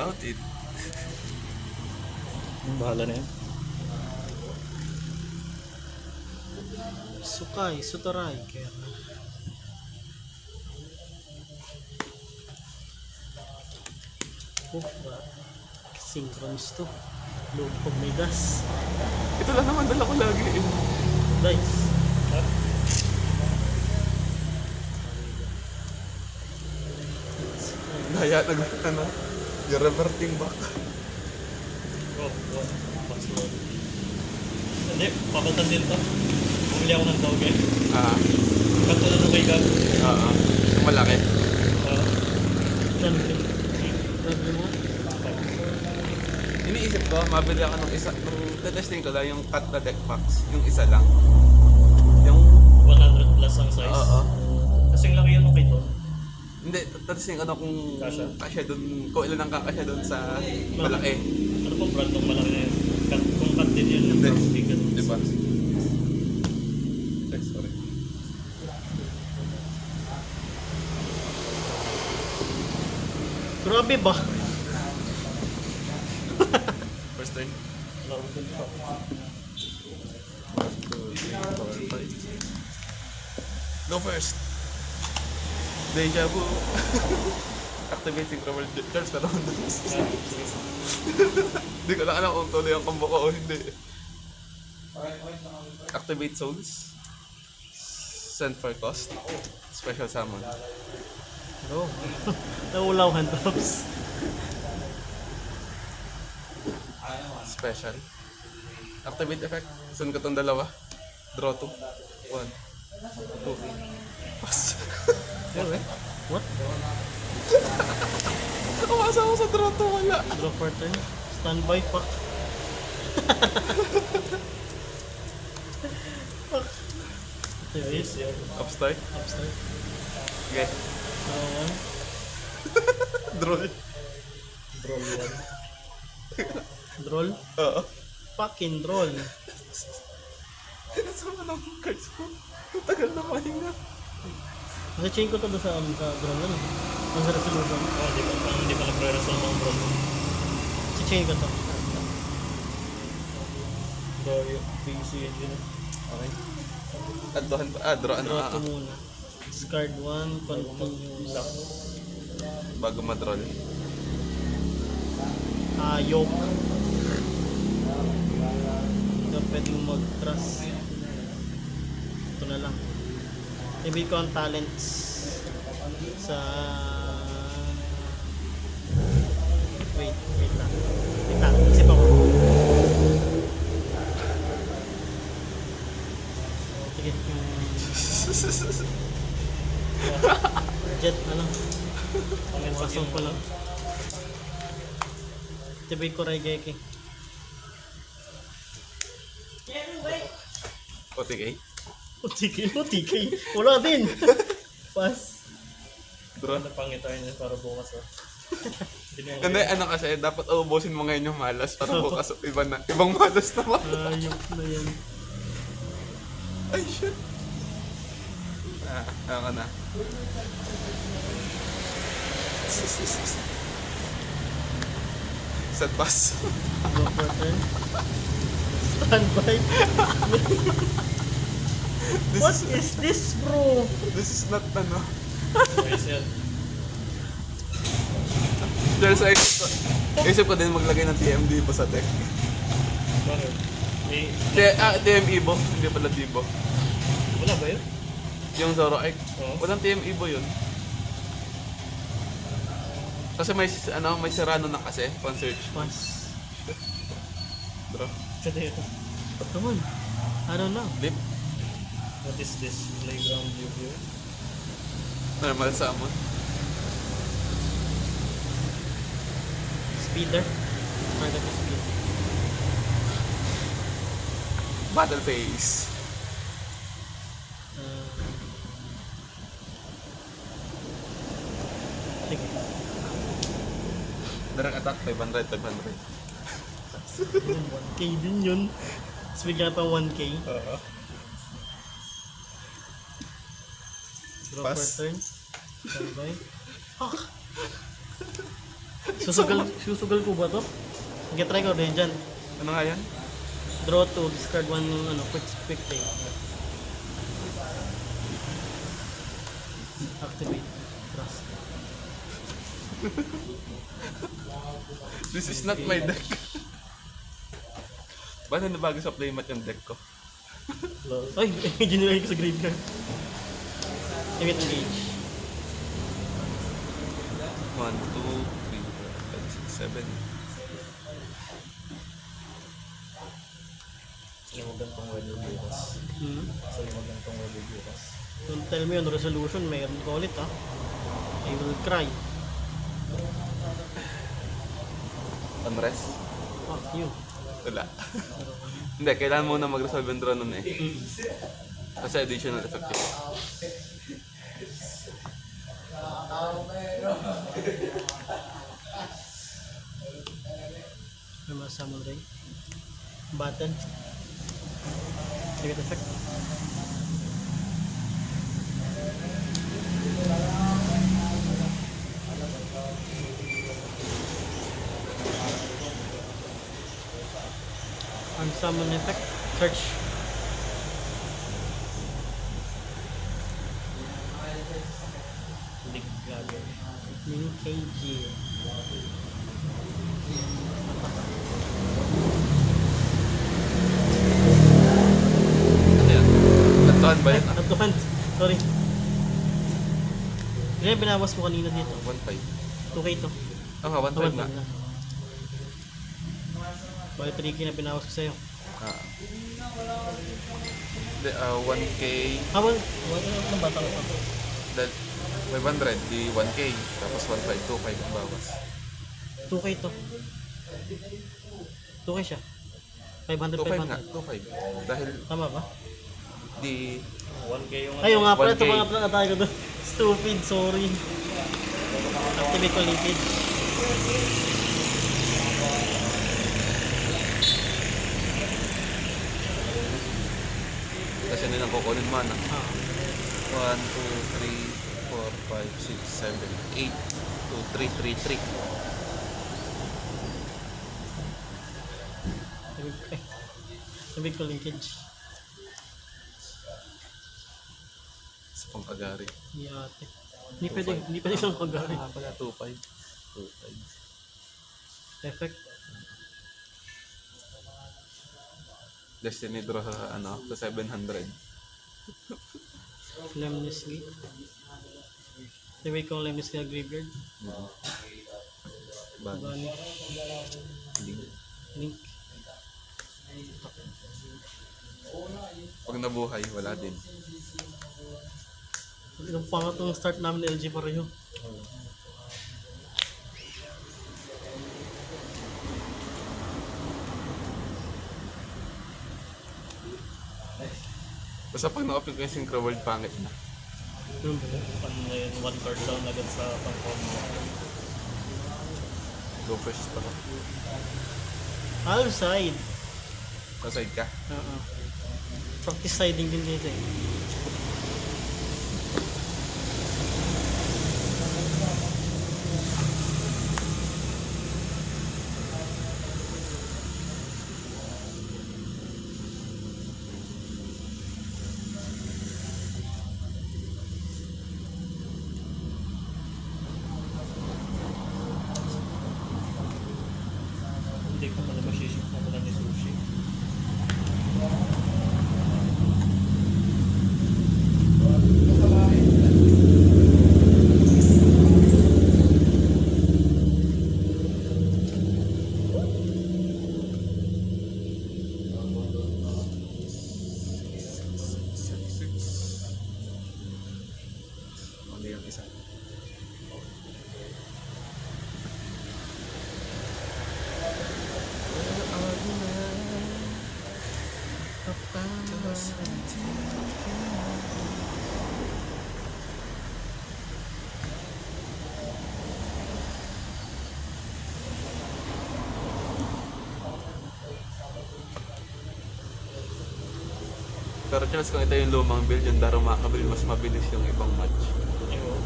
Count it. Bahala na yan. Sukay, Sutoray. Kaya na. Synchronous to. Loob pag may gas. Ito lang naman dala ko lagi eh. Dice. Daya, ano, you're reverting back. Oh, box load. Hindi, papuntan din to. Bumili ako ng dog eh. Katulad ng kay Gag. Yung malaki. Grabe mo. Iniisip ko, mabili ako ng isa, nung testing ko lang yung cut na deck packs, yung isa lang. Yung, 100 plus ang size. Kasing laki yun nung kay Tom. hindi, testing ko na kung Kasha? kasya dun, kung ilan ang kakasya dun sa malaki. Ano pong brand ng malaki na yun? Kung cut din yun, yung Hindi. bigat. Diba? Ay, sorry. Grabe ba? First turn. Laro din pa. 1, 2, 3, 4, 5. Go first. Deja vu. Activate synchro world charge pero hindi ko lang alam kung tuloy ang combo ko o hindi. Activate souls. Send for cost. Special summon. Bro. Naulaw hand drops. Special. Activate effect. Send ko tong dalawa. Draw 2. 1. 2. Pass. What? Umasa ako sa draw 2. Wala. Draw for turn. Standby pa. Yes, yun. Upstart. Upstart. Okay. Draw 1. Draw. Draw 1. Droll. Oo. Fucking droll. Sama ng cards ko. Ang tagal na mahinga. Kasi chain ko to doon sa droll ano. Ang sa resolution. Oh, hindi pa nagre-resolve ang draw. Si chain ko to. Draw yung PC engine. Okay. Addohan pa. Draw ano. Draw to muna. Discard 1. Continue. Bago ma-draw. Yoke. Ito pwedeng mag-trust. Ito na lang. Ibig ko ang talents sa... Wait lang. Isip ako. Sige. Jet na lang. Pasong ko lang. Tibay ko Raigeki. OTK. OTK. Wala din. Pass. Draw. Ano pang ito yun para bukas oh. Hindi, ano kasi, dapat ubusin mo ngayon yung malas para bukas ibang malas naman. Ayok na yan. Ay, shit. Ako na. Set pass. Go for turn. Standby. What is this, bro? This is not ano. Ayos yan. Dahil sa isip ko din maglagay ng TMD po sa deck. Bakit? TM Evo, hindi pala Divo. Wala ba yun? Yung Zoro Arc. Oo. Walang TM Evo yun. Kasi may Serrano na kasi, pan-search. Pass. Draw. Kada ito. Come on. I don't know. Lip. What is this? Playground view? Normal summon. Speeder. Target to speed. Battle phase. Sige. Direct attack, 500. 1K din yun. Tapos bigla pa 1K. Draw Pass. for turn. Standby. Fuck. Susugal ko ba to? Get try ko din dyan. Ano nga yan? Draw 2, discard 1 quick play. Activate. Trust. This is not my deck. Ba't na bago sa playmat yung deck ko? Ay, generate ko sa graveyard. Event engage. 1, 2, 3, 4, 5, 6, 7. Sige mo gantong weather bukas. Sige mo gantong weather bukas. Don't tell me on resolution, mayroon ko ulit ah. I will cry. Unrest? Fuck you. Wala. Hindi, kailangan mo na mag-resolve yung draw nun eh. Kasi additional effect yun. May mga summon ray. Button. Second effect. Unsummon effect. Search. Hindi gagawin. Min KG. Ano yan? Lantuan ba yun? Ah, Nantuhan. Sorry. Kaya binawas mo kanina dito. 1.5. 2K to. Oo nga, 1.5 nga. Bali 3K na binawas ko sa'yo. Ah. Hindi, 1K. Habang, anong bata ko pa? Dahil 500, di 1K. Tapos 1.5, 2.5 ang bawas. 2K to. 2K siya. 500, 2.5 nga, 500. 2.5. Dahil Tama ba? di 1K yung Ayun nga pala, 1K. ito mga pala na tayo ko doon. Stupid, sorry. Activate ko linkage. kasi nilang kukunin man. Ah. 1, 2, 3, 4, 5, 6, 7, 8, 2, 3, 3, 3. Activate ko linkage. Sa pangkagari. Yate. Hindi pwede isang kagari. Ah, pala 2.5. 2.5. Effect. Destiny draw sa ano, sa 700. Lemnis Gate. Activate ko ang Lemnis Gate Graveyard. Bani. Bani. Link. Link. Pag nabuhay, wala din. Yung pangatong start namin ng LG pareho. Basta pag na-open ko yung Synchro World, pangit na. Yun ba? Ano na yun, 1 card down agad sa pang-combo. Go first pa ko. Half side. Paside ka. Practice siding din dito eh. Hindi ko pala masisip na pala ni Sushi. Ano yung isa? Pero chance kung ito yung lumang build, yung Daruma Kabil, mas mabilis yung ibang match. Ayun,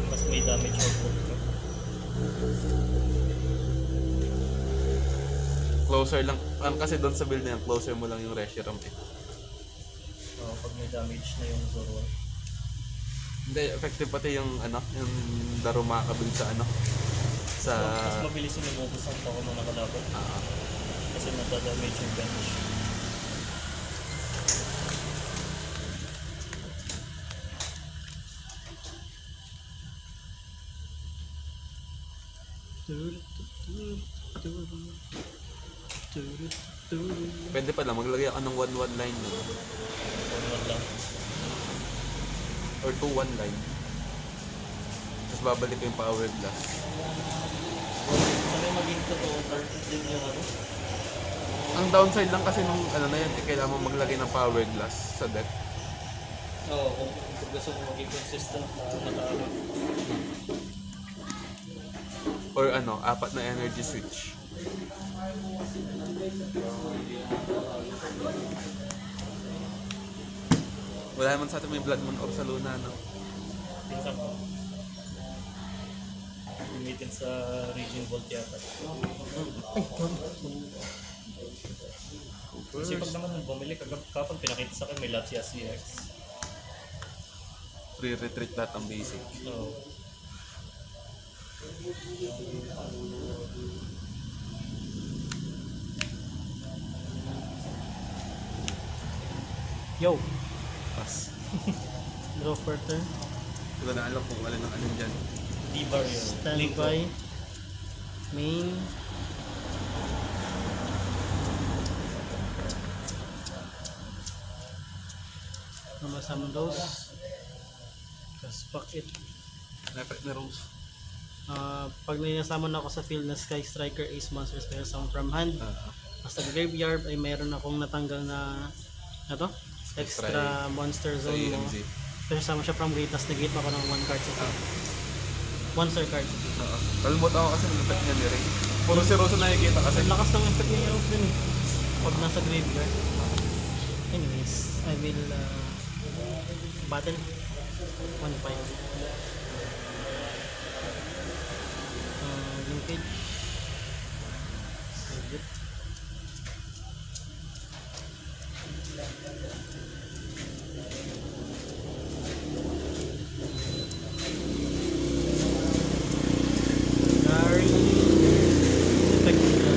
mas may damage output ka. Closer lang. Ang kasi doon sa build na yan, closer mo lang yung Reshiram eh. Pag may damage na yung Zoro. Hindi, effective pati yung ano, yung Darumaka build sa ano. Sa... Mas mabilis yung lumubos ang tao mo nakalaban. Kasi nadadamage yung bench. Pwede pala, maglagay ako ng 1-1 line no? One lang. Or 2-1 line. Tapos babalik ko yung power glass. Sana yung maging totoo, 30 din yung ano. Ang downside lang kasi nung ano na yan, kailangan mo maglagay ng power glass sa deck. Oo, kung gusto mo maging consistent na nakaalam. Or ano, 4 na energy switch. Wala naman sa atin may Blood Moon Orb sa Luna, no? Pinsan ko. Gamitin sa Raging Bolt yata. Ay, come. Kasi pag naman nung bumili, kapag pinakita sa akin may Latia CX. Free retreat lahat ang basic. Oo. Yo, Pass. draw for turn. Hindi ko na alam kung alin ang alin dyan. D-bar yun. Link ko. Standby. Main. Namasama those. Cause fuck it. Effect na Rose. Pag ninasama na ako sa field na Sky Striker Ace Monsters pero sound from hand, Ah, basta graveyard ay meron akong natanggal na to? Extra monster sa zone mo. EMZ. Pero sama siya from grade, tapos negate mo ako ng 1 card sa field. Monster card. Oo. Kalmot ako kasi ng effect niya ni Ray. Puro si Rose na nakikita kasi. Ang lakas ng effect niya yung dun eh. Pag nasa graveyard. Anyways, I will battle 1-5. Linkage. Save it. Gary. Effect niya.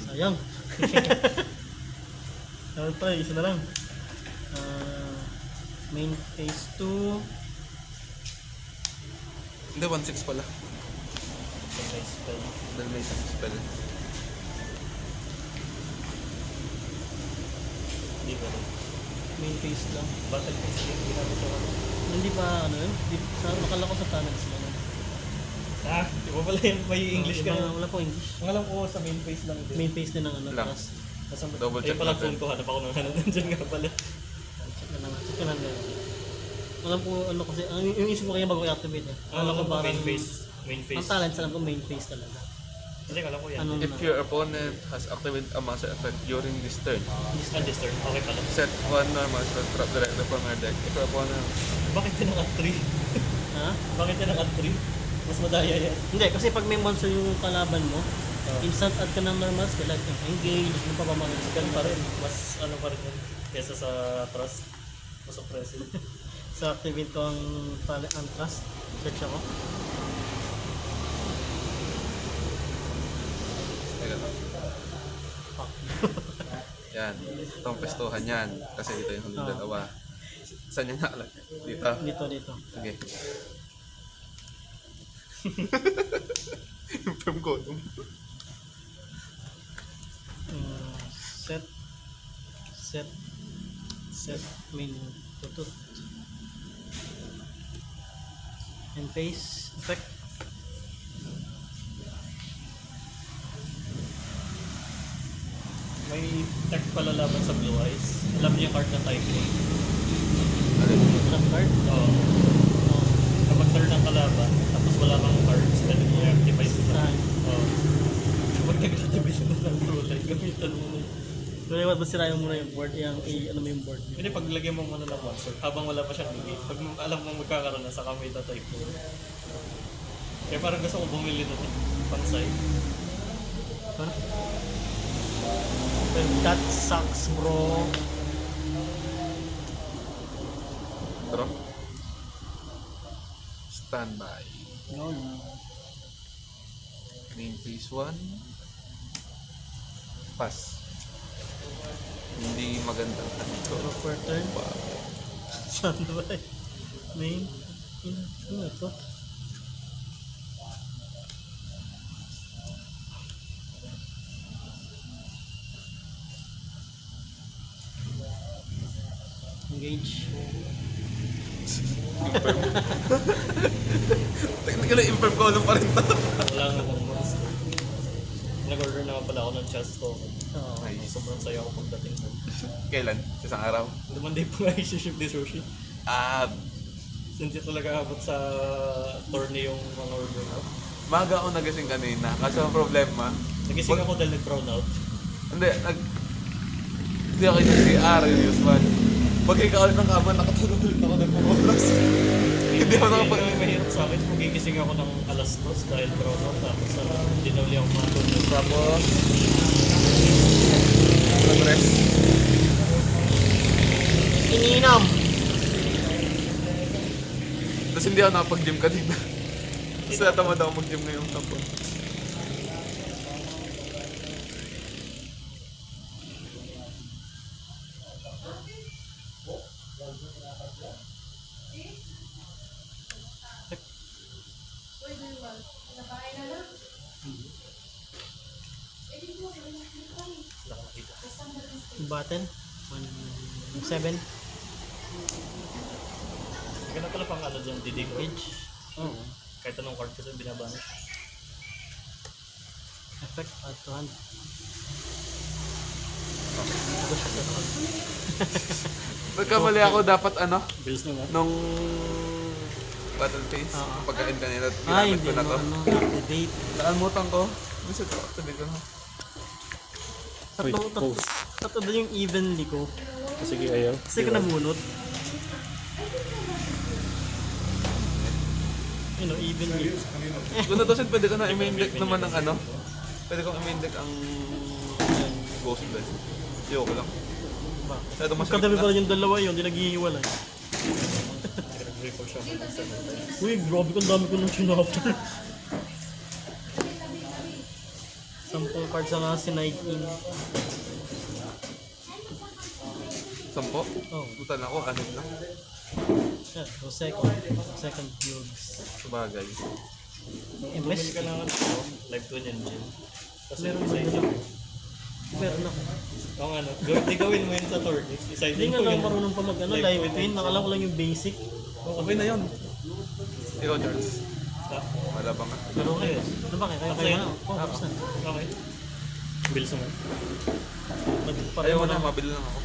Sayang. Dapat pala, isa na lang. Main phase 2. Hindi, 1-6 pala. May spell. Dahil may isang spell. Hindi ba rin? Main phase lang. Battle phase din ginamit ko ano. Hindi pa ano yun? Nakala ko sa Tanags lang. Di ba pala yun? May English ka. Wala po English. Ang alam ko sa main phase lang din. Main phase din ng ano. Lang. Tapos, Double check palang natin. phone ko, hanap ako ng ano nandiyan nga pala. check na lang. Check na lang. Alam ko ano kasi, yung isip ko kaya bago i-activate eh. Alam ko parang, main phase. Main phase. ang talents alam ko main phase talaga. Hindi, alam ko yan. Ano If na? your opponent has activated a monster effect during this turn, This turn. Okay pala. set 1 normal spell trap directly from your deck. If your opponent... Bakit din ang at 3? Ha? Bakit din ang at 3? Mas madaya yan. Hindi, kasi pag may monster yung kalaban mo, instant add ka ng normal skill like engage, ano pa ba mga Ganun pa rin. Mas ano pa rin yun. Kesa sa trust. Mas oppressive. So activate ko ang trust. Search ako. Teka lang. Fuck. Yan. Itong pestuhan yan. Kasi ito yung huling Ah. dalawa. Saan yan nakalagay? Dito. Dito. Sige. Yung film ko. Set main tutut and face effect. May tech pala laban sa Blue Eyes. Alam niyo yung card na type A. Trap card. Oo. Kapag turn ng kalaban, tapos wala kang cards, pwede mo i-activate ito. Saan? Oo. Kapag Pag nag-activate na ng true light, gamitan mo na. Pero ba't ba sirayan mo na yung board? Ano mo yung board niyo? Hindi, paglagyan mo muna ng monster, habang wala pa siyang higit, pag alam mo magkakaroon na, saka may type mo. Kaya parang gusto ko bumili na pang-side. Huh? Well, that sucks, bro. Pero, standby. No. Main phase 1. Pass. Hindi magandang tanito. Draw per turn. Saan ba eh? Main? Ano ito? Engage. Technically, imperm ko pa rin to. Wala nga akong monster. Nag-order naman pala ako ng chest token. Oo. Nice. Sobrang saya ko pagdating doon. Kailan? Isang araw? Monday pa nga isi-ship ni Sushi. Ah, Since ito talaga abot sa tourney yung mga order ko. maga ako nagising kanina. Kasi ang problema, Nagising ako dahil nag-brown out. hindi ako yung CR, yung usual. Pag ikaw ng kama, nakatulog ulit ako ng pumoros. Hindi ako nakapag... Mahirap sa akin, magigising ako ng alas 2 dahil brown out. Tapos hindi na uli ako matulog. Tapos, nag-rest. Ininam! Tapos hindi ako nakapag-gym kanina. Tapos natamad ako mag-gym ngayong hapon. Button. 7. Ganun pala pang ano dyan, DD ko. Edge. Oo. Kahit anong card kasi binabano. Effect at 200. Nagkamali ako dapat Bills na nga. nung battle phase, Oo. pagka-end kanina, Ay, ginamit hindi ko na mo to. activate. Nakalimutan ko. Bisa ko, sabi ko na. Tatlo doon yung evenly ko. Sige, ayaw. Kasi ka nabunot. Evenly. Kung natusin, pwede ko na i-main deck naman ng pwede kong i-main deck ang Ghost Bless. Ayoko lang. Masyado masakit Magkatabi na. pala yung dalawa yun, hindi naghihiwalay. Nag-report siya ako ng 7 times. Uy, grabe kung dami ko nung sinapper. Sample cards na nga si Night In. 10? Oh. Putan ako, 6 lang. Yeah, so second builds. Sabagay. MS? Bumili ka lang Live Twin Engine. Tapos Meron isa ba yun. yun? Meron ako. Oo nga, gawin mo yun sa tourney. Isa Hindi din nga ko lang yun. marunong pa mag live twin. Nakala ko lang yung basic. Okay na yun. Ikaw, Charles. Ah, Wala ba nga? Pero okay. Ano ba kaya? Kaya na. Oh, tapos na. Okay. Bills mo. Ayaw na, mabili lang ako.